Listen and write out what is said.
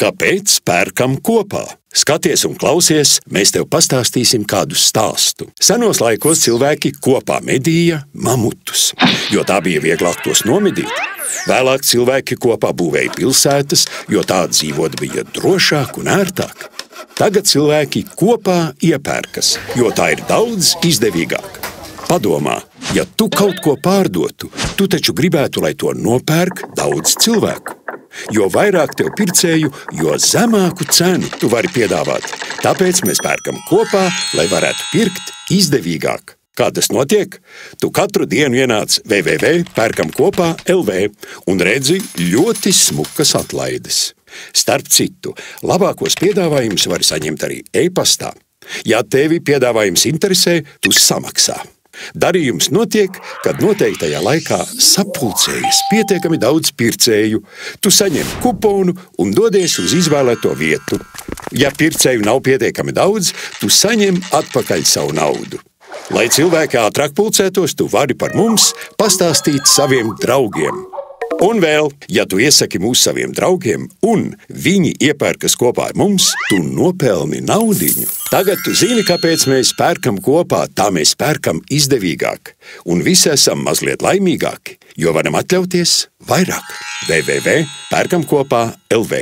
Kāpēc pērkam kopā? Skaties un klausies, mēs tev pastāstīsim kādu stāstu. Senos laikos cilvēki kopā medīja mamutus, jo tā bija vieglāk tos nomedīt. Vēlāk cilvēki kopā būvēja pilsētas, jo tā dzīvot bija drošāk un ērtāk. Tagad cilvēki kopā iepērkas, jo tā ir daudz izdevīgāk. Padomā, ja tu kaut ko pārdotu, tu taču gribētu, lai to nopērk daudz cilvēku. Jo vairāk tev pircēju, jo zemāku cenu tu vari piedāvāt. Tāpēc mēs pērkam kopā, lai varētu pirkt izdevīgāk. Kā tas notiek? Tu katru dienu ienāc www.pērkamkopā.lv un redzi ļoti smukas atlaides. Starp citu, labākos piedāvājumus var saņemt arī e-pastā. Ja tevi piedāvājums interesē, tu samaksā. Darījums notiek, kad noteiktajā laikā sapulcējas pietiekami daudz pircēju. Tu saņem kuponu un dodies uz izvēlēto vietu. Ja pircēju nav pietiekami daudz, tu saņem atpakaļ savu naudu. Lai cilvēki ātrāk pulcētos, tu vari par mums pastāstīt saviem draugiem. Un vēl, ja tu iesaki mūs saviem draugiem un viņi iepērkas kopā ar mums, tu nopelni naudiņu. Tagad tu zini, kāpēc mēs pērkam kopā, tā mēs pērkam izdevīgāk. Un visi esam mazliet laimīgāki, jo varam atļauties vairāk. www.pērkamkopā.lv